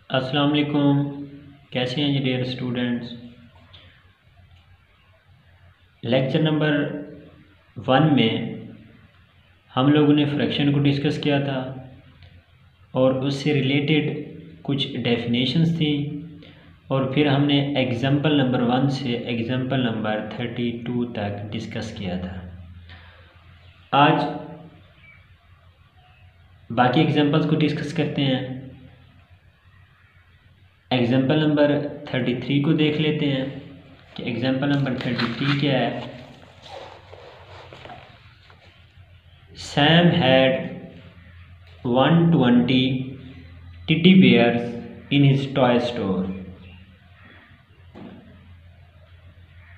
अस्सलाम वालेकुम। कैसे हैं जी डियर स्टूडेंट्स। लेक्चर नंबर 1 में हम लोगों ने फ्रैक्शन को डिस्कस किया था और उससे रिलेटेड कुछ डेफिनेशंस थी और फिर हमने एग्जाम्पल नंबर 1 से एग्जाम्पल नंबर 32 तक डिस्कस किया था। आज बाकी एग्जाम्पल्स को डिस्कस करते हैं। एग्जाम्पल नंबर 33 को देख लेते हैं कि एग्जाम्पल नंबर 33 क्या है। Sam had 120 teddy bears in his toy store.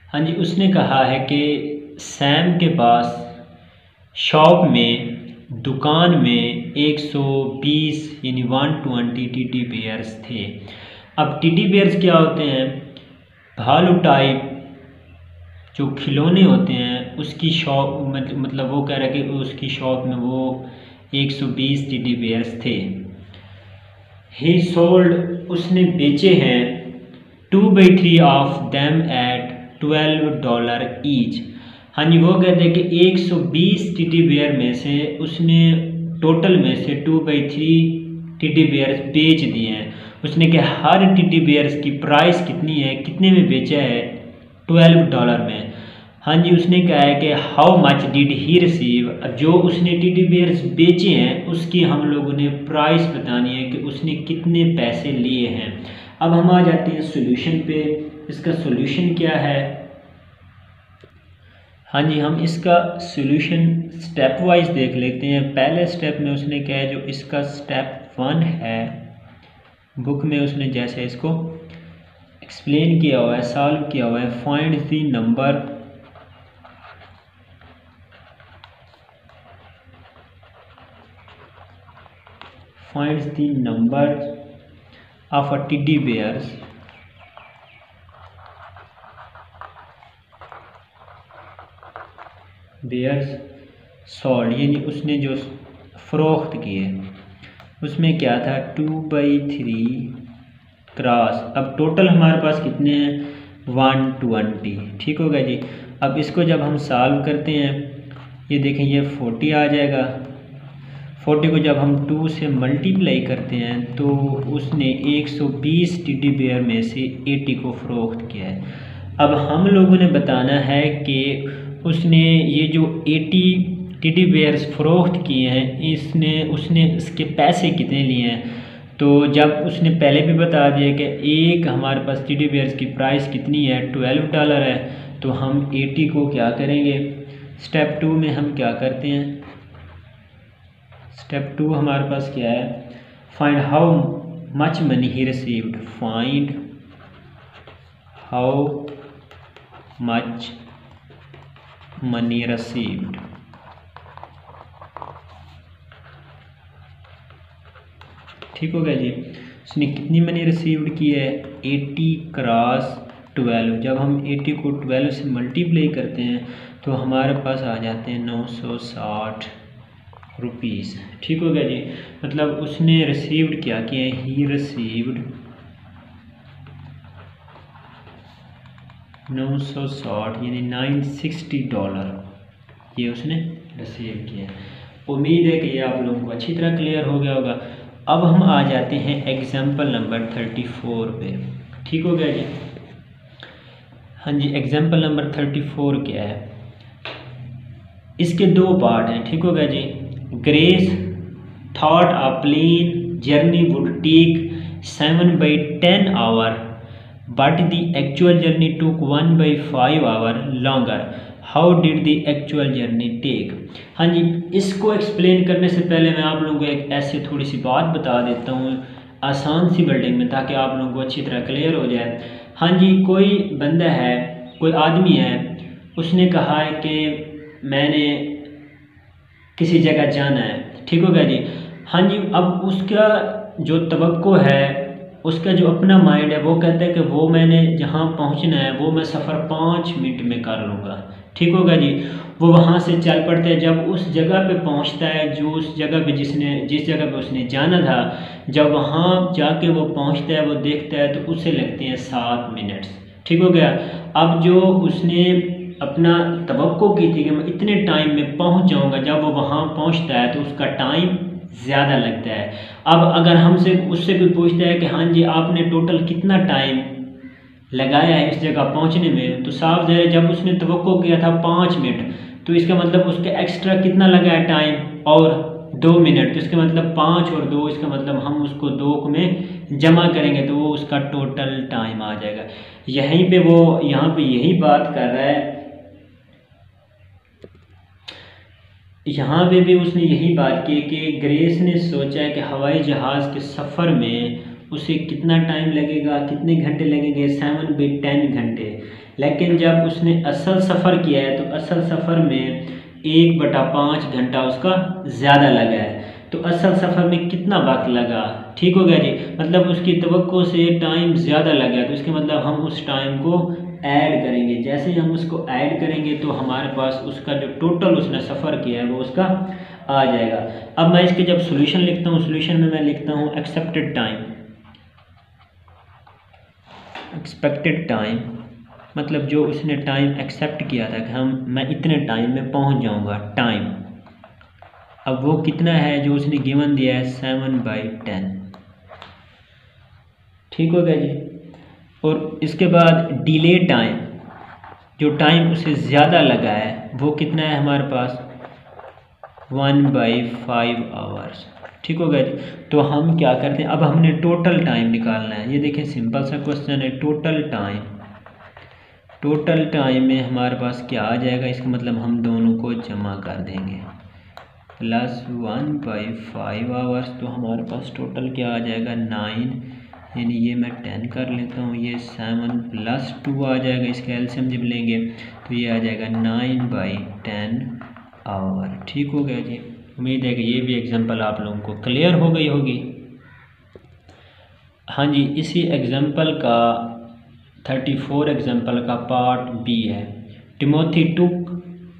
हाँ जी, उसने कहा है कि सैम के पास शॉप में दुकान में 120 यानी 120 टेडी बेयर्स थे। अब टेडी बेयर्स क्या होते हैं? भालू टाइप जो खिलौने होते हैं उसकी शॉप मतलब वो कह रहा है कि उसकी शॉप में वो 120 टेडी बेयर्स थे। ही सोल्ड, उसने बेचे हैं 2/3 ऑफ देम एट $12 ईच। हाँ जी, वो कहते हैं कि 120 टेडी बेयर में से उसने टोटल में से 2/3 टेडी बेयर्स बेच दिए हैं। उसने कि हर टेडी बेयर्स की प्राइस कितनी है, कितने में बेचा है? $12 में। हाँ जी, उसने कहा है कि how much did he receive. जो उसने टेडी बेयर्स बेचे हैं उसकी हम लोगों ने प्राइस बतानी है कि उसने कितने पैसे लिए हैं। अब हम आ जाते हैं सॉल्यूशन पे। इसका सॉल्यूशन क्या है? हाँ जी, हम इसका सॉल्यूशन स्टेप वाइज देख लेते हैं। पहले स्टेप में उसने क्या है, जो इसका स्टेप 1 है बुक में उसने जैसे इसको एक्सप्लेन किया हुआ है, सॉल्व किया हुआ है। Find the number of a teddy bears sold, यानी उसने जो फरोख्त किए उसमें क्या था 2/3 क्रॉस। अब टोटल हमारे पास कितने हैं? 120। ठीक होगा जी। अब इसको जब हम सॉल्व करते हैं, ये देखें ये 40 आ जाएगा। 40 को जब हम 2 से मल्टीप्लाई करते हैं तो उसने 120 टेडी बेयर में से 80 को फरोख्त किया है। अब हम लोगों ने बताना है कि उसने ये जो 80 टेडी बेयर्स फरोख्त किए हैं उसने इसके पैसे कितने लिए हैं। तो जब उसने पहले भी बता दिया कि एक हमारे पास टेडी बेयर्स की प्राइस कितनी है, $12 है, तो हम 80 को क्या करेंगे? स्टेप 2 में हम क्या करते हैं? स्टेप 2 हमारे पास क्या है? Find how much money he received. Find how much money received. ठीक हो गया जी। उसने कितनी मनी रिसीव्ड की है? 80 क्रॉस 12। जब हम 80 को 12 से मल्टीप्लाई करते हैं तो हमारे पास आ जाते हैं 960 रुपीज़। ठीक हो गया जी। मतलब उसने रिसीव्ड क्या किया है? ही रिसीव्ड 960 यानी $960 ये उसने रिसीव किया है। उम्मीद है कि ये आप लोगों को अच्छी तरह क्लियर हो गया होगा। अब हम आ जाते हैं एग्जाम्पल नंबर 34 पे। ठीक हो गया जी। हाँ जी, एग्जाम्पल नंबर 34 क्या है? इसके 2 पार्ट हैं। ठीक हो गया जी। Grace thought a plane journey would take 7/10 hour but the actual journey took 1/5 hour longer. How did the actual journey take. हाँ जी, इसको एक्सप्लेन करने से पहले मैं आप लोगों को एक ऐसे थोड़ी सी बात बता देता हूँ आसान सी वर्डिंग में, ताकि आप लोगों को अच्छी तरह क्लियर हो जाए। हाँ जी, कोई बंदा है, कोई आदमी है, उसने कहा है कि मैंने किसी जगह जाना है। ठीक हो गया जी। हाँ जी, अब उसका जो तवक्को है, उसका जो अपना माइंड है, वो कहता है कि वो मैंने जहाँ पहुँचना है वो मैं सफ़र 5 मिनट में कर लूँगा। ठीक होगा जी। वो वहाँ से चल पड़ता है, जब उस जगह पे पहुँचता है जो उस जगह पे जिस जगह पे उसने जाना था, जब वहाँ जाके वो पहुँचता है, वो देखता है तो उसे लगते हैं 7 मिनट। ठीक हो गया। अब जो उसने अपना तवक्को की थी कि मैं इतने टाइम में पहुँच जाऊँगा, जब वो वहाँ पहुँचता है तो उसका टाइम ज़्यादा लगता है। अब अगर हमसे उससे कोई पूछता है कि हाँ जी आपने टोटल कितना टाइम लगाया है इस जगह पहुंचने में, तो साफ ज़ाहिर है जब उसने तवक्को किया था 5 मिनट, तो इसका मतलब उसके एक्स्ट्रा कितना लगा है टाइम, और 2 मिनट, तो इसका मतलब 5 और 2, इसका मतलब हम उसको 2 में जमा करेंगे तो वो उसका टोटल टाइम आ जाएगा। यहीं पे वो यहाँ पे यही बात कर रहा है, यहाँ पे भी उसने यही बात की कि ग्रेस ने सोचा है कि हवाई जहाज़ के सफ़र में उसे कितना टाइम लगेगा, कितने घंटे लगेंगे, 7/10 घंटे। लेकिन जब उसने असल सफ़र किया है तो असल सफ़र में 1/5 घंटा उसका ज़्यादा लगा है। तो असल सफ़र में कितना वक्त लगा, ठीक हो गया जी, मतलब उसकी तवक्को से टाइम ज़्यादा लगा, तो इसके मतलब हम उस टाइम को ऐड करेंगे। जैसे ही हम उसको ऐड करेंगे तो हमारे पास उसका जो टोटल उसने सफ़र किया है वो उसका आ जाएगा। अब मैं इसके जब सॉल्यूशन लिखता हूँ, सॉल्यूशन में मैं लिखता हूँ एक्सेप्टेड टाइम, मतलब जो उसने टाइम एक्सेप्ट किया था कि मैं इतने टाइम में पहुँच जाऊँगा, टाइम। अब वो कितना है जो उसने गिवन दिया है, 7/10। ठीक हो गया जी। और इसके बाद डिले टाइम, जो टाइम उसे ज़्यादा लगा है वो कितना है हमारे पास, 1/5 आवर्स। ठीक हो गया जी। तो हम क्या करते हैं, अब हमने टोटल टाइम निकालना है। ये देखें सिंपल सा क्वेश्चन है, टोटल टाइम में हमारे पास क्या आ जाएगा, इसका मतलब हम दोनों को जमा कर देंगे, प्लस 1/5 आवर्स, तो हमारे पास टोटल क्या आ जाएगा, 9, यानी ये मैं 10 कर लेता हूँ, ये 7 + 2 आ जाएगा, इसका एलसीएम जब लेंगे तो ये आ जाएगा 9/10 आवर। ठीक हो गया जी। उम्मीद है कि ये भी एग्जांपल आप लोगों को क्लियर हो गई होगी। हाँ जी, इसी एग्जांपल का 34 एग्जांपल का पार्ट बी है। Timothy took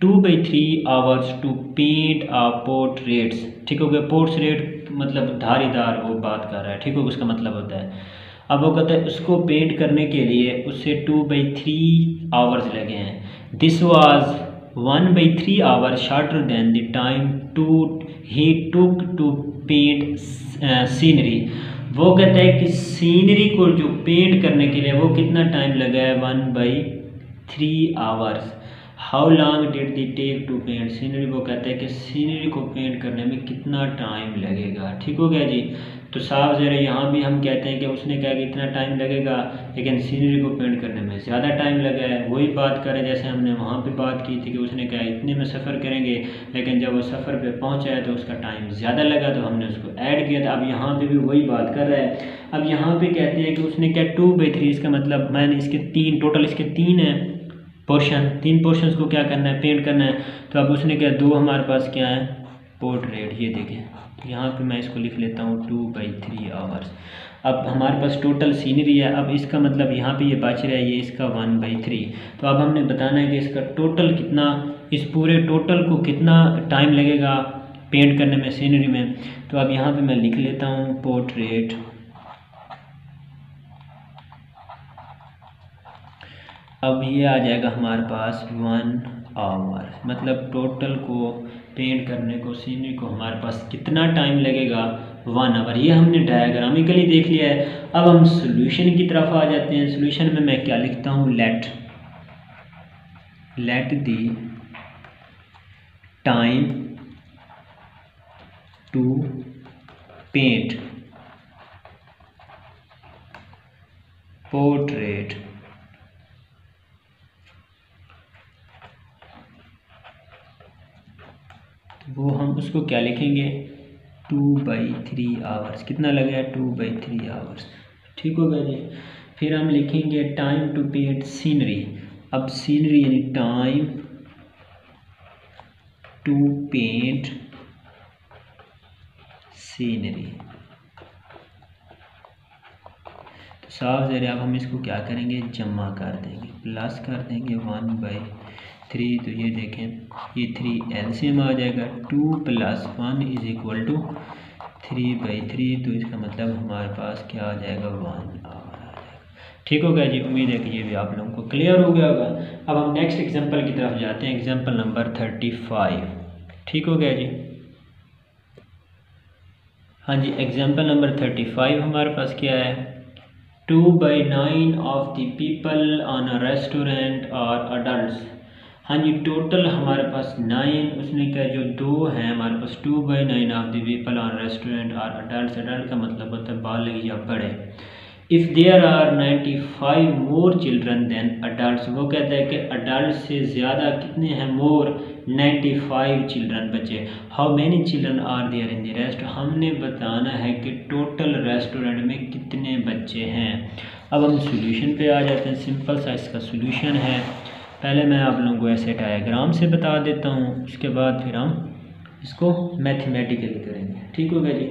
2/3 hours to paint a portraits. ठीक हो गया। पोर्ट्रेट मतलब धारीदार वो बात कर रहा है, ठीक हो, उसका मतलब होता है। अब वो कहता है उसको पेंट करने के लिए उससे 2/3 आवर्स लगे हैं। This was 1/3 hour shorter than the time he took to paint scenery. वो कहता है कि सीनरी को जो पेंट करने के लिए वो कितना टाइम लगा है, 1/3 hours. How long did the take to paint scenery, वो कहता है कि सीनरी को पेंट करने में कितना टाइम लगेगा। ठीक हो गया जी। तो साफ ज़रा यहाँ भी हम कहते हैं कि उसने कहा कि इतना टाइम लगेगा, लेकिन सीनरी को पेंट करने में ज़्यादा टाइम लगा है। वही बात करें जैसे हमने वहाँ पे बात की थी कि उसने कहा इतने में सफ़र करेंगे, लेकिन जब वो सफ़र पे पहुँचा है तो उसका टाइम ज़्यादा लगा, तो हमने उसको ऐड किया था। अब यहाँ पे भी वही बात कर रहा है। अब यहाँ पे कहते हैं कि उसने क्या 2/3, इसका मतलब मैंने इसके 3 टोटल इसके 3 हैं पोर्शन, 3 पोर्शंस को क्या करना है, पेंट करना है। तो अब उसने क्या 2 हमारे पास क्या है, पोर्ट्रेट। ये देखें, तो यहाँ पे मैं इसको लिख लेता हूँ 2/3 आवर्स। अब हमारे पास टोटल सीनरी है, अब इसका मतलब यहाँ पे ये बच रहा है, ये इसका 1/3। तो अब हमने बताना है कि इसका टोटल कितना, इस पूरे टोटल को कितना टाइम लगेगा पेंट करने में सीनरी में। तो अब यहाँ पे मैं लिख लेता हूँ पोर्ट्रेट। अब ये आ जाएगा हमारे पास 1 आवर, मतलब टोटल को पेंट करने को, सीनरी को हमारे पास कितना टाइम लगेगा, 1 आवर। ये हमने डायग्रामिकली देख लिया है। अब हम सॉल्यूशन की तरफ आ जाते हैं। सॉल्यूशन में मैं क्या लिखता हूँ, let the time to paint portrait वो हम उसको क्या लिखेंगे, 2/3 आवर्स। कितना लगा है, 2/3 आवर्स। ठीक हो गया जी। फिर हम लिखेंगे टाइम टू पेंट सीनरी। अब सीनरी यानी टाइम टू पेंट सीनरी। तो साफ ज़रा अब हम इसको क्या करेंगे, जमा कर देंगे, प्लस कर देंगे 1/3 3, तो ये देखें ये 3 एलसीएम आ जाएगा। 2 + 1 = 3/3, तो इसका मतलब हमारे पास क्या आ जाएगा 1 आवर आ जाएगा। ठीक हो गया जी, उम्मीद है कि ये भी आप लोगों को क्लियर हो गया होगा। अब हम नेक्स्ट एग्जांपल की तरफ जाते हैं, एग्जांपल नंबर 35। ठीक हो गया जी। हाँ जी, एग्जांपल नंबर 35 हमारे पास क्या है, 2/9 of the people on a restaurant और अडल्ट। हाँ जी, टोटल हमारे पास 9, उसने क्या जो 2 हैं हमारे पास, 2/9 of the people on restaurant और अडल्ट। अडल्ट का मतलब होता है बालिग या बड़े। If there are 95 more children than adult, वो कहता है कि अडल्ट से ज़्यादा कितने हैं, मोर 95 चिल्ड्रन बच्चे। How many children are there in the rest, हमने बताना है कि टोटल रेस्टोरेंट में कितने बच्चे हैं। अब हम सॉल्यूशन पे आ जाते हैं। सिंपल सा इसका सॉल्यूशन है, पहले मैं आप लोगों को ऐसे डायग्राम से बता देता हूँ, उसके बाद फिर हम इसको मैथमेटिकली करेंगे। ठीक हो गया जी।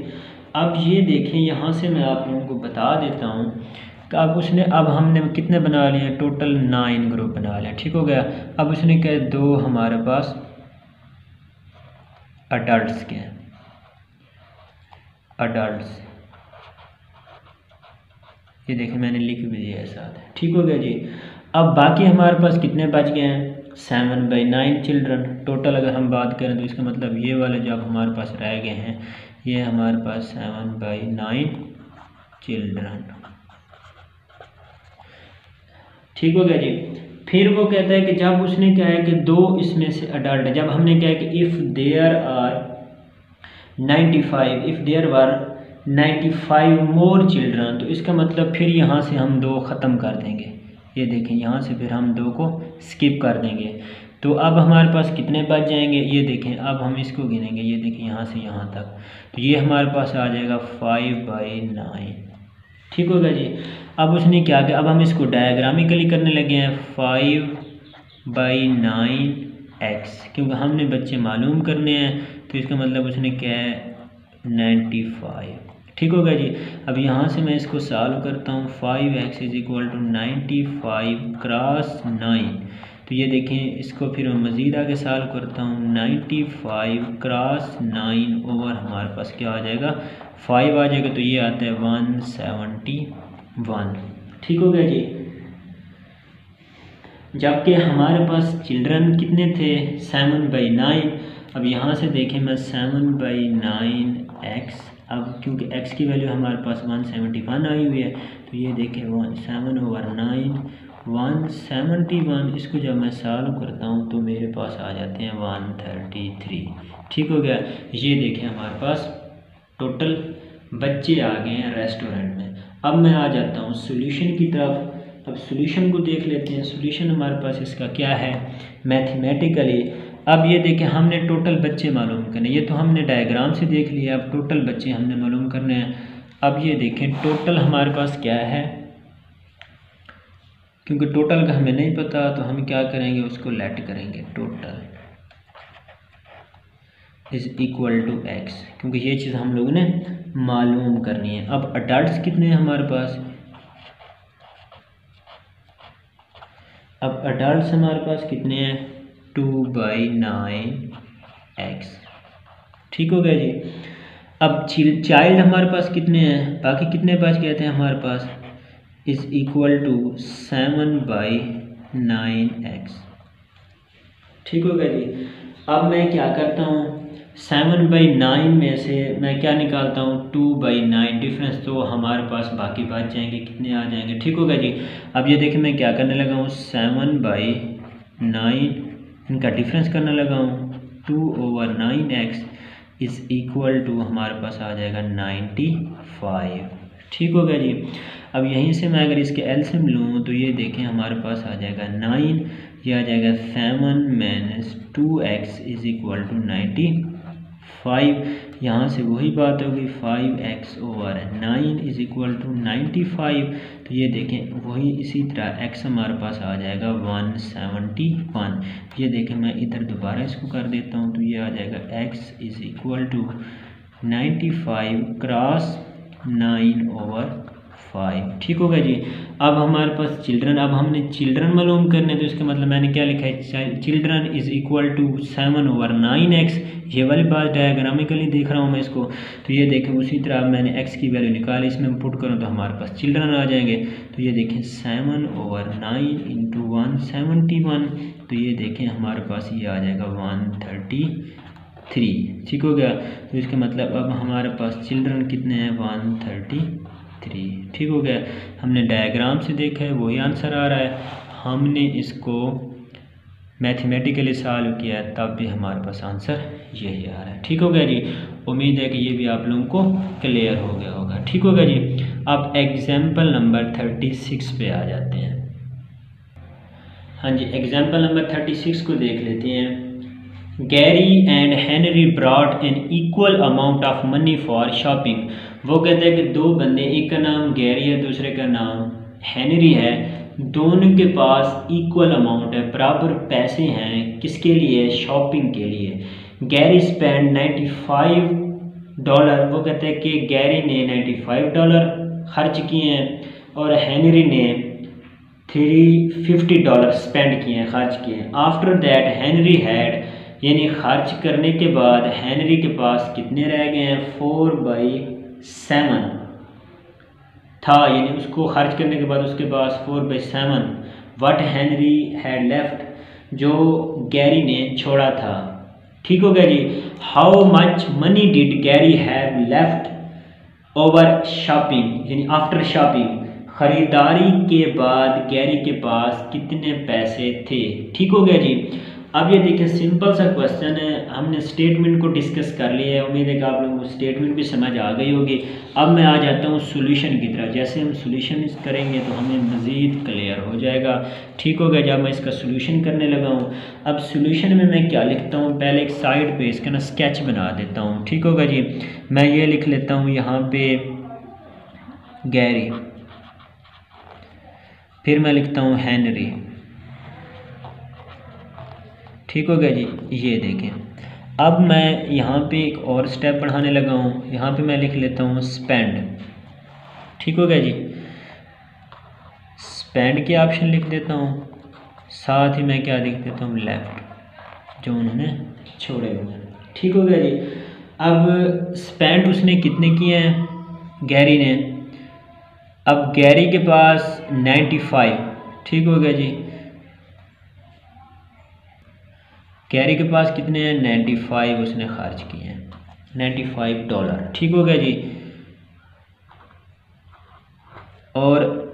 अब ये देखें, यहाँ से मैं आप लोगों को बता देता हूँ कि अब हमने कितने बना लिए, टोटल 9 ग्रुप बना लिया। ठीक हो गया। अब उसने क्या 2 हमारे पास अडल्ट्स के हैं, अडल्ट्स, ये देखें मैंने लिख भी दिया है साथ। ठीक हो गया जी। अब बाकी हमारे पास कितने बच गए हैं, 7/9 चिल्ड्रन। टोटल अगर हम बात करें तो इसका मतलब ये वाले जो अब हमारे पास रह गए हैं, ये हमारे पास 7/9 चिल्ड्रन। ठीक हो गया जी। फिर वो कहता है कि जब उसने क्या है कि 2 इसमें से अडल्ट, जब हमने क्या है कि if there were 95 more children, तो इसका मतलब फिर यहाँ से हम 2 ख़त्म कर देंगे। ये देखें यहाँ से फिर हम 2 को स्किप कर देंगे, तो अब हमारे पास कितने बच जाएंगे, ये देखें अब हम इसको गिनेंगे। ये देखें यहाँ से यहाँ तक, तो ये हमारे पास आ जाएगा 5/9। ठीक होगा जी। अब उसने क्या किया, अब हम इसको डायग्रामिकली करने लगे हैं। 5/9x, क्योंकि हमने बच्चे मालूम करने हैं, तो इसका मतलब उसने क्या है 95। ठीक होगा जी। अब यहाँ से मैं इसको सॉल्व करता हूँ। 5x = 95 क्रॉस 9, तो ये देखें इसको फिर मैं मज़ीद आगे सॉल्व करता हूँ। 95 क्रॉस 9 ओवर हमारे पास क्या आ जाएगा 5 आ जाएगा, तो ये आता है 171। ठीक हो गया जी। जबकि हमारे पास चिल्ड्रन कितने थे 7/9। अब यहाँ से देखें मैं 7/9x, अब क्योंकि x की वैल्यू हमारे पास 171 आई हुई है, तो ये देखें 7/9 171। इसको जब मैं सॉल्व करता हूँ तो मेरे पास आ जाते हैं 133। ठीक हो गया। ये देखें हमारे पास टोटल बच्चे आ गए हैं रेस्टोरेंट में। अब मैं आ जाता हूँ सॉल्यूशन की तरफ। अब सॉल्यूशन को देख लेते हैं। सॉल्यूशन हमारे पास इसका क्या है मैथमेटिकली। अब ये देखें हमने टोटल बच्चे मालूम करने, ये तो हमने डायग्राम से देख लिया, अब टोटल बच्चे हमने मालूम करने हैं। अब ये देखें टोटल हमारे पास क्या है, क्योंकि टोटल का हमें नहीं पता तो हम क्या करेंगे उसको लेट करेंगे, टोटल = x, क्योंकि ये चीज़ हम लोगों ने मालूम करनी है। अब अडल्ट्स कितने हैं हमारे पास, अब अडल्ट्स हमारे पास कितने हैं 2/9x। ठीक हो गया जी। अब चाइल्ड हमारे पास कितने हैं, बाकी कितने बच गए थे हमारे पास = 7/9x। ठीक हो गया जी। अब मैं क्या करता हूँ 7/9 में से मैं क्या निकालता हूँ 2/9 डिफरेंस, तो हमारे पास बाकी बच जाएंगे, कितने आ जाएंगे। ठीक होगा जी। अब ये देखिए मैं क्या करने लगा हूँ 7/9 इनका डिफरेंस करने लगा हूँ। 2/9x = हमारे पास आ जाएगा 95। ठीक हो गया जी। अब यहीं से मैं अगर इसके एलसीएम लूँ तो ये देखें हमारे पास आ जाएगा 9, ये आ जाएगा 7 - 2x = 95। यहाँ से वही बात होगी 5x/9 = 95। तो ये देखें वही इसी तरह x हमारे पास आ जाएगा 171। ये देखें मैं इधर दोबारा इसको कर देता हूँ, तो ये आ जाएगा x = 95 क्रॉस 9/5। 5। ठीक होगा जी। अब हमारे पास चिल्ड्रन, अब हमने चिल्ड्रन मालूम करने, तो इसका मतलब मैंने क्या लिखा है, children is equal to 7/9x। ये वाली बात डायग्रामिकली देख रहा हूँ मैं इसको, तो ये देखें उसी तरह मैंने x की वैल्यू निकाली, इसमें पुट करूँ तो हमारे पास चिल्ड्रन आ जाएंगे। तो ये देखें 7/9 × 171, तो ये देखें हमारे पास ये आ जाएगा 133। ठीक हो गया। तो इसका मतलब अब हमारे पास चिल्ड्रन कितने हैं, 133। ठीक हो गया। हमने डायग्राम से देखा है वही आंसर आ रहा है, हमने इसको मैथमेटिकली सॉल्व किया है तब भी हमारे पास आंसर यही आ रहा है। ठीक हो गया जी। उम्मीद है कि ये भी आप लोगों को क्लियर हो गया होगा। ठीक होगा जी। अब एग्जाम्पल नंबर 36 पे आ जाते हैं। हाँ जी, एग्जाम्पल नंबर 36 को देख लेते हैं। Gary and Henry brought an equal amount of money for shopping. वो कहते हैं कि दो बंदे, एक का नाम गैरी है, दूसरे का नाम हेनरी है, दोनों के पास इक्वल अमाउंट है, बराबर पैसे हैं, किसके लिए, शॉपिंग के लिए। Gary spend $95। वो कहते हैं कि गैरी ने $95 खर्च किए हैं और हेनरी ने $350 स्पेंड किए हैं, खर्च किए हैं। आफ्टर दैट हेनरी हैड, यानी खर्च करने के बाद हेनरी के पास कितने रह गए हैं, 4/7 था, यानी उसको खर्च करने के बाद उसके पास 4/7 व्हाट हेनरी हैड लेफ्ट, जो गैरी ने छोड़ा था। ठीक हो गया जी। How much money did Gary have left over shopping, यानी आफ्टर शॉपिंग, खरीदारी के बाद गैरी के पास कितने पैसे थे। ठीक हो गया जी। अब ये देखिए सिंपल सा क्वेश्चन है, हमने स्टेटमेंट को डिस्कस कर लिया है, उम्मीद है कि आप लोगों को स्टेटमेंट भी समझ आ गई होगी। अब मैं आ जाता हूँ सॉल्यूशन की तरफ। जैसे हम सॉल्यूशन करेंगे तो हमें मज़ीद क्लियर हो जाएगा। ठीक हो गया। जब मैं इसका सॉल्यूशन करने लगा हूँ, अब सॉल्यूशन में मैं क्या लिखता हूँ, पहले एक साइड पे इसका ना स्केच बना देता हूँ। ठीक होगा जी। मैं ये लिख लेता हूँ यहाँ पे गैरी, फिर मैं लिखता हूँ हेनरी। ठीक हो गया जी। ये देखें, अब मैं यहाँ पे एक और स्टेप बढ़ाने लगा हूँ, यहाँ पे मैं लिख लेता हूँ स्पेंड। ठीक हो गया जी। स्पेंड के ऑप्शन लिख देता हूँ, साथ ही मैं क्या लिख देता हूँ, लेफ्ट, जो उन्होंने छोड़े हुए हैं। ठीक हो गया जी। अब स्पेंड उसने कितने किए हैं, गैरी ने। अब गैरी के पास 95। ठीक हो गया जी। गैरी के पास कितने हैं, 95 उसने खर्च किए हैं, $95। ठीक हो गया जी। और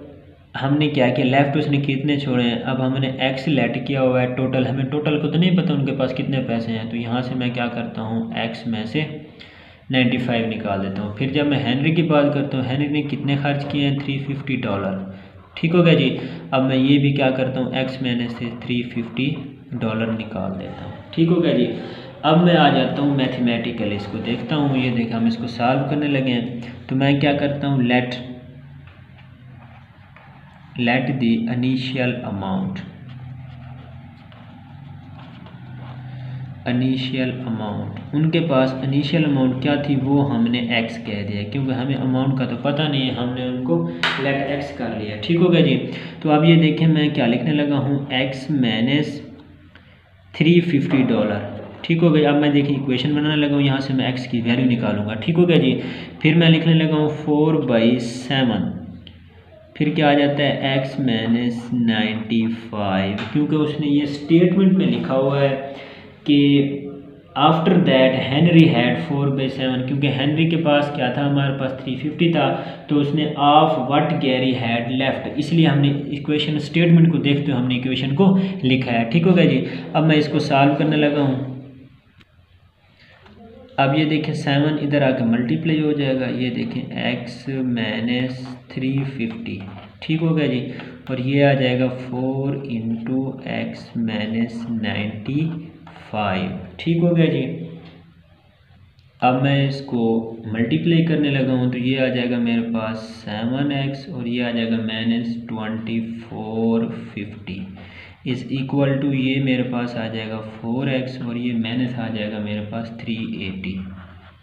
हमने क्या किया, लेफ्ट उसने कितने छोड़े हैं। अब हमने एक्स लेट किया हुआ है टोटल, हमें टोटल को तो नहीं पता उनके पास कितने पैसे हैं, तो यहाँ से मैं क्या करता हूँ, एक्स में से 95 निकाल देता हूँ। फिर जब मैं हेनरी की बात करता हूँ, हेनरी ने कितने खर्च किए हैं, $350। ठीक हो गया जी। अब मैं ये भी क्या करता हूँ, एक्स में से $350 निकाल देता हूँ। ठीक हो गया जी। अब मैं आ जाता हूँ मैथमेटिकल, इसको देखता हूँ। ये देखा हम इसको सॉल्व करने लगे हैं, तो मैं क्या करता हूँ, लेट द इनिशियल अमाउंट, उनके पास इनिशियल अमाउंट क्या थी, वो हमने एक्स कह दिया, क्योंकि हमें अमाउंट का तो पता नहीं है, हमने उनको लेट एक्स कर लिया। ठीक हो गया जी। तो अब ये देखें मैं क्या लिखने लगा हूँ, एक्स माइनस $350। ठीक हो गया। अब मैं देखिए इक्वेशन बनाने लगा हूँ, यहाँ से मैं एक्स की वैल्यू निकालूंगा। ठीक हो गया जी। फिर मैं लिखने लगा हूँ 4/7, फिर क्या आ जाता है, एक्स माइनस 95, क्योंकि उसने ये स्टेटमेंट में लिखा हुआ है कि आफ्टर दैट हेनरी हैड 4/7, क्योंकि हेनरी के पास क्या था, हमारे पास 350 था, तो उसने of what Gary had left, इसलिए हमने इक्वेशन स्टेटमेंट को देखते हुए हमने इक्वेशन को लिखा है। ठीक हो गया जी। अब मैं इसको सॉल्व करने लगा हूँ। अब ये देखें 7 इधर आके मल्टीप्लाई हो जाएगा, ये देखें x माइनस 350। ठीक हो गया जी। और ये आ जाएगा 4 × x माइनस 95। ठीक हो गया जी। अब मैं इसको मल्टीप्लाई करने लगा हूँ, तो ये आ जाएगा मेरे पास 7x और ये आ जाएगा माइनस 2450 इज़ इक्वल टू, ये मेरे पास आ जाएगा 4x और ये माइनस आ जाएगा मेरे पास 380।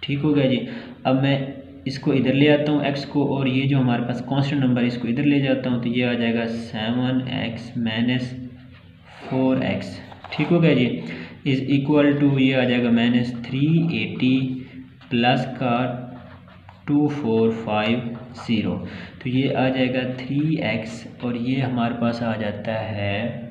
ठीक हो गया जी। अब मैं इसको इधर ले आता हूँ x को, और ये जो हमारे पास कांस्टेंट नंबर इसको इधर ले जाता हूँ, तो ये आ जाएगा 7x माइनस 4x। ठीक हो गया जी। इज़ इक्वल टू ये आ जाएगा -380 प्लस का 2450, तो ये आ जाएगा 3x, और ये हमारे पास आ जाता है,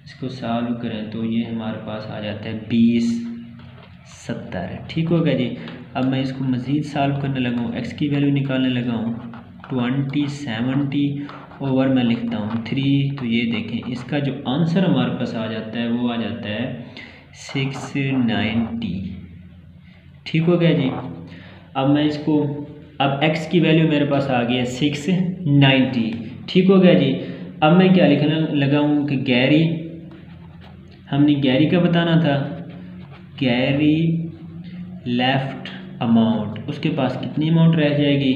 इसको सॉल्व करें तो ये हमारे पास आ जाता है 2070। ठीक हो गया जी। अब मैं इसको मज़ीद सॉल्व करने लगा हूँ, x की वैल्यू निकालने लगा हूँ। 2070 ओवर मैं लिखता हूँ 3, तो ये देखें इसका जो आंसर हमारे पास आ जाता है वो आ जाता है 690। ठीक हो गया जी। अब मैं इसको, अब x की वैल्यू मेरे पास आ गई है 690। ठीक हो गया जी। अब मैं क्या लिखने लगा हूँ कि गैरी, हमने गैरी का बताना था, गैरी लेफ्ट अमाउंट, उसके पास कितनी अमाउंट रह जाएगी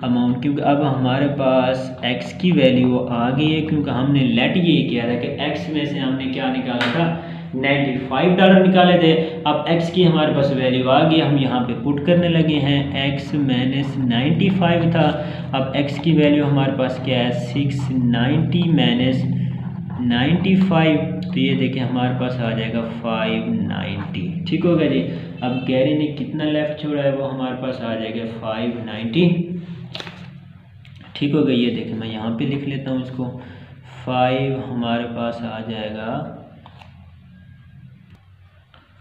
अमाउंट, क्योंकि अब हमारे पास x की वैल्यू आ गई है, क्योंकि हमने लेट ये किया था कि x में से हमने क्या निकाला था, $95 निकाले थे। अब x की हमारे पास वैल्यू आ गई, हम यहाँ पे पुट करने लगे हैं, x माइनस 95 था, अब x की वैल्यू हमारे पास क्या है 690 माइनस 95, तो ये देखें हमारे पास आ जाएगा 590। ठीक होगा जी। अब गैरी ने कितना लेफ्ट छोड़ा है वो हमारे पास आ जाएगा 590। ठीक हो गया। ये देखें मैं यहाँ पे लिख लेता हूँ इसको, 5 हमारे पास आ जाएगा,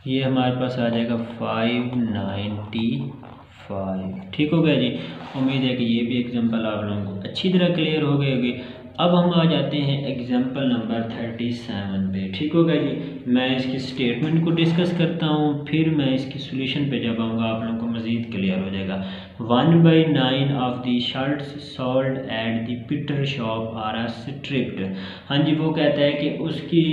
ये हमारे पास आ जाएगा 595। ठीक हो गया जी। उम्मीद है कि ये भी एग्जांपल आप लोगों को अच्छी तरह क्लियर हो गए होंगे। अब हम आ जाते हैं एग्जांपल नंबर 37 पे। ठीक होगा जी। मैं इसकी स्टेटमेंट को डिस्कस करता हूँ, फिर मैं इसकी सोल्यूशन पे जब आऊँगा आप लोगों को मज़ीद क्लियर हो जाएगा। 1/9 of the shirts sold at the पिटर शॉप आर स्ट्रिप्ड। हाँ जी, वो कहता है कि उसकी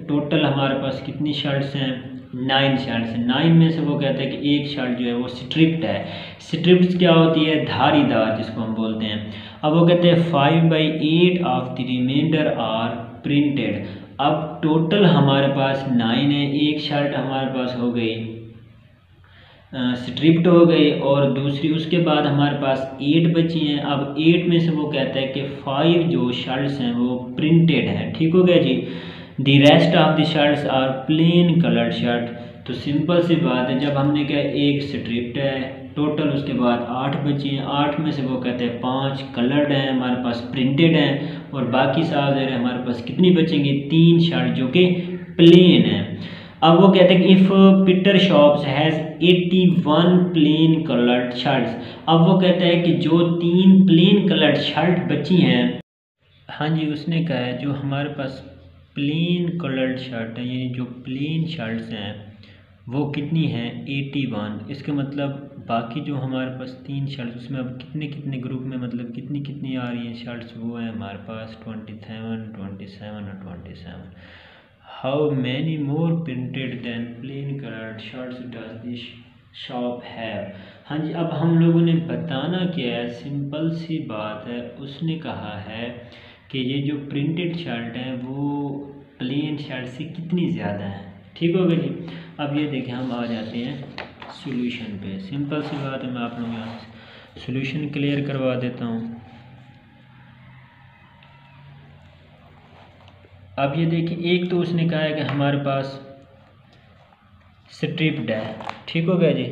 टोटल हमारे पास कितनी शर्ट्स हैं, 9 शर्ट्स हैं। 9 में से वो कहता है कि एक शर्ट जो है वो स्ट्रिप्ड है। स्ट्रिप्ड क्या होती है, धारीदार जिसको हम बोलते हैं। अब वो कहते हैं 5/8 of the reminder are printed. अब टोटल हमारे पास 9 है, एक शर्ट हमारे पास हो गई स्ट्रिप्ड हो गई, और दूसरी उसके बाद हमारे पास 8 बची हैं। अब 8 में से वो कहता है कि 5 जो शर्ट्स हैं वो प्रिंटेड हैं। ठीक हो गया जी। The rest of the shirts are plain coloured shirt. तो सिंपल सी बात है, जब हमने कहा एक स्ट्रिप्ड है टोटल, उसके बाद 8 बची हैं, 8 में से वो कहते हैं 5 कलर्ड हैं हमारे पास, प्रिंटेड हैं, और बाकी साफ है हमारे पास कितनी बचेंगी, 3 शर्ट जो कि प्लेन है। अब वो कहते हैं कि if Peter shops has 81 plain coloured shirts. अब वो कहता है कि जो 3 प्लेन कलर्ड शर्ट बची हैं, हाँ जी, उसने कहा है जो हमारे पास प्लेन कलर्ड शर्ट है, यानी जो प्लेन शर्ट्स हैं वो कितनी हैं, 81। इसका मतलब बाकी जो हमारे पास 3 शर्ट्स, उसमें अब कितने कितने ग्रुप में, मतलब कितनी कितनी आ रही हैं शर्ट्स, वो है हमारे पास 27, 27 और 27। How many more printed than plain coloured shirts does this shop have. हाँ जी, अब हम लोगों ने बताना क्या है, सिंपल सी बात है। उसने कहा है कि ये जो प्रिंटेड शर्ट हैं वो प्लेन शर्ट से कितनी ज़्यादा हैं। ठीक हो गया जी। अब ये देखें हम आ जाते हैं सॉल्यूशन पे। सिंपल सी बात है, मैं आप लोगों को सॉल्यूशन क्लियर करवा देता हूँ। अब ये देखिए, एक तो उसने कहा है कि हमारे पास स्ट्रिप्ड है। ठीक हो गया जी।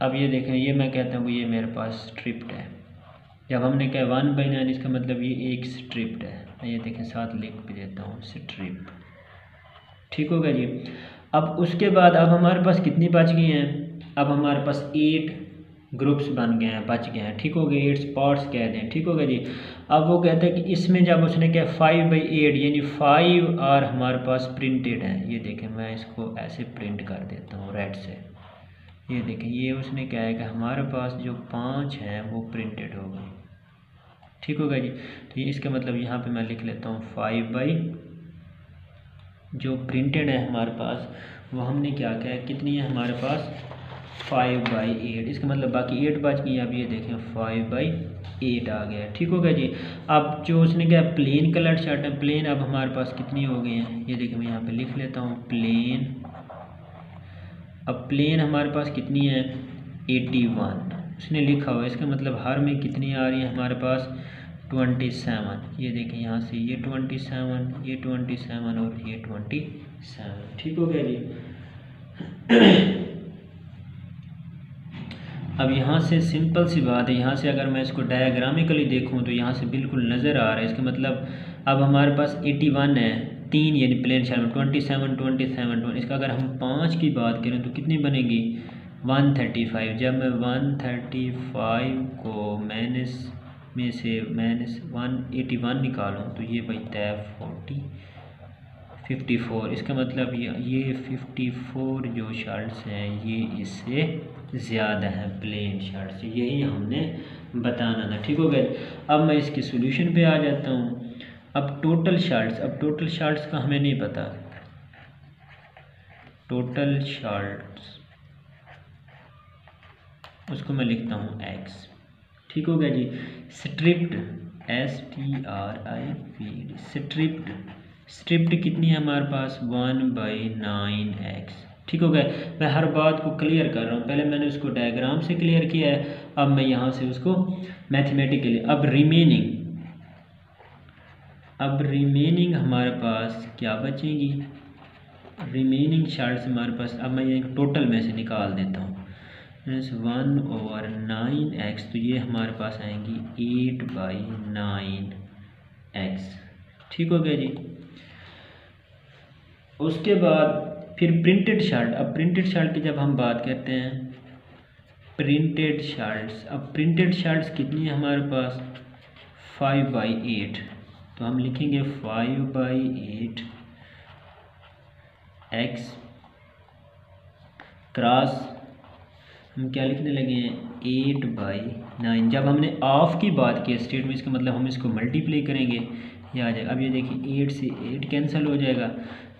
अब ये देखें, ये मैं कहता हूँ ये मेरे पास स्ट्रिप्ड है। जब हमने कहा 1/9, इसका मतलब ये एक स्ट्रिप्ड है। मैं ये देखें साथ लिख भी देता हूँ, स्ट्रिप। ठीक हो गया जी। अब उसके बाद अब हमारे पास कितनी बच गई हैं, अब हमारे पास 8 ग्रुप्स बन गए हैं, बच गए हैं। ठीक हो गए, 8 स्पॉट्स कह दें। ठीक हो गया जी। अब वो कहते हैं कि इसमें जब उसने कहा 5/8, यानी 5 और हमारे पास प्रिंटेड हैं। ये देखें मैं इसको ऐसे प्रिंट कर देता हूँ रेड से। ये देखें, ये उसने कहा है कि हमारे पास जो 5 हैं वो प्रिंटेड हो गए। ठीक होगा जी। तो ये इसका मतलब यहाँ पे मैं लिख लेता हूँ 5 जो प्रिंटेड है हमारे पास वो हमने क्या किया है, कितनी है हमारे पास 5/8। इसका मतलब बाकी 8 बच गई। अब ये देखें 5/8 आ गया। ठीक हो गया जी। अब जो उसने क्या प्लेन कलर शर्ट है, प्लेन अब हमारे पास कितनी हो गई हैं, ये देखें मैं यहाँ पे लिख लेता हूँ प्लेन अब प्लेन हमारे पास कितनी है 81 उसने लिखा हुआ है, इसका मतलब हर में कितनी आ रही है हमारे पास 27। ये देखें यहाँ से ये 27, ये 27 और ये 27। ठीक हो गया जी। अब यहाँ से सिंपल सी बात है, यहाँ से अगर मैं इसको डायग्रामिकली देखूँ तो यहाँ से बिल्कुल नज़र आ रहा है। इसका मतलब अब हमारे पास 81 है, 3 यानी प्लेन शैल में 27 27 इसका अगर हम 5 की बात करें तो कितनी बनेगी 135। जब मैं 135 को माइनस में से माइनस 181 निकालूँ तो ये बचता है 54। इसका मतलब ये 54 जो शर्ट्स हैं ये इससे ज़्यादा है प्लेन शर्ट से, यही हमने बताना था। ठीक हो गया। अब मैं इसके सॉल्यूशन पे आ जाता हूँ। अब टोटल शर्ट्स का हमें नहीं पता। टोटल शर्ट्स उसको मैं लिखता हूँ x। ठीक हो गया जी। स्ट्रिप्ड STRIPD स्ट्रिप्ड कितनी है हमारे पास 1/9x। ठीक हो गया। मैं हर बात को क्लियर कर रहा हूँ, पहले मैंने उसको डायग्राम से क्लियर किया है, अब मैं यहाँ से उसको मैथमेटिकली। अब रिमेनिंग हमारे पास क्या बचेगी, रिमेनिंग शर्ट्स हमारे पास, अब मैं ये टोटल में से निकाल देता हूँ 1/9x, तो ये हमारे पास आएंगी 8/9x। ठीक हो गया जी। उसके बाद फिर प्रिंटेड शर्ट। अब प्रिंटेड शर्ट की जब हम बात करते हैं प्रिंटेड शर्ट्स, अब प्रिंटेड शर्ट्स कितनी है हमारे पास 5/8, तो हम लिखेंगे 5/8x क्रॉस हम क्या लिखने लगे हैं 8/9। जब हमने ऑफ की बात की स्टेट में, इसका मतलब हम इसको मल्टीप्लाई करेंगे, ये आ जाएगा। अब ये देखिए 8 से 8 कैंसिल हो जाएगा,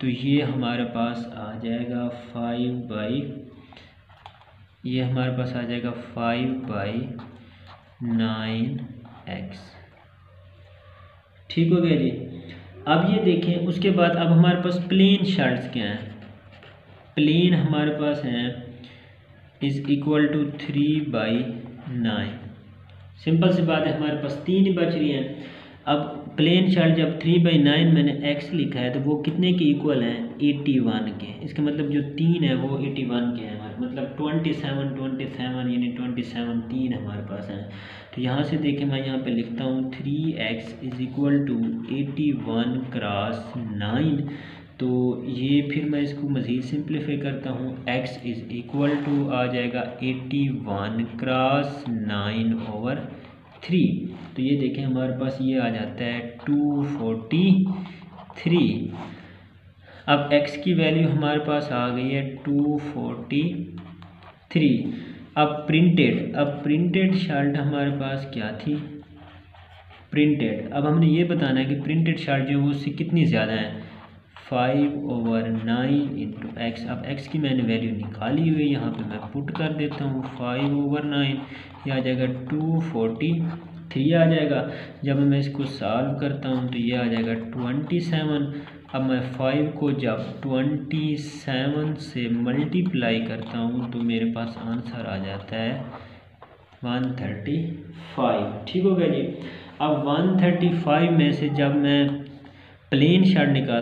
तो ये हमारे पास आ जाएगा 5/9x। ठीक हो गया जी। अब ये देखें उसके बाद अब हमारे पास प्लेन शर्ट्स क्या हैं। प्लेन हमारे पास हैं इज़ इक्वल टू 3/9। सिंपल सी बात है, हमारे पास 3 ही बच रही हैं। अब प्लेन शर्ट जब 3/9 मैंने x लिखा है तो वो कितने के इक्वल हैं 81 के। इसका मतलब जो 3 है वो 81 के हैं हमारे, मतलब 27 यानी 27 3 हमारे पास हैं। तो यहाँ से देखें मैं यहाँ पे लिखता हूँ 3x is equal to 81 cross 9। तो ये फिर मैं इसको मज़ीद सिंप्लीफाई करता हूँ, x इज़ इक्वल टू आ जाएगा 81 क्रॉस 9/3। तो ये देखें हमारे पास ये आ जाता है 243। अब x की वैल्यू हमारे पास आ गई है 243। अब प्रिंटेड शर्ट हमारे पास क्या थी प्रिंटेड। अब हमने ये बताना है कि प्रिंटेड शर्ट जो है उससे कितनी ज़्यादा है 5/9 इंटू एक्स। अब x की मैंने वैल्यू निकाली हुई है, यहाँ पे मैं पुट कर देता हूँ 5/9, ये आ जाएगा 243 आ जाएगा। जब मैं इसको सॉल्व करता हूँ तो ये आ जाएगा 27। अब मैं 5 को जब 27 से मल्टीप्लाई करता हूँ तो मेरे पास आंसर आ जाता है 135। ठीक हो गया जी। अब 135 में से जब मैं प्लेन शर्ट निकाल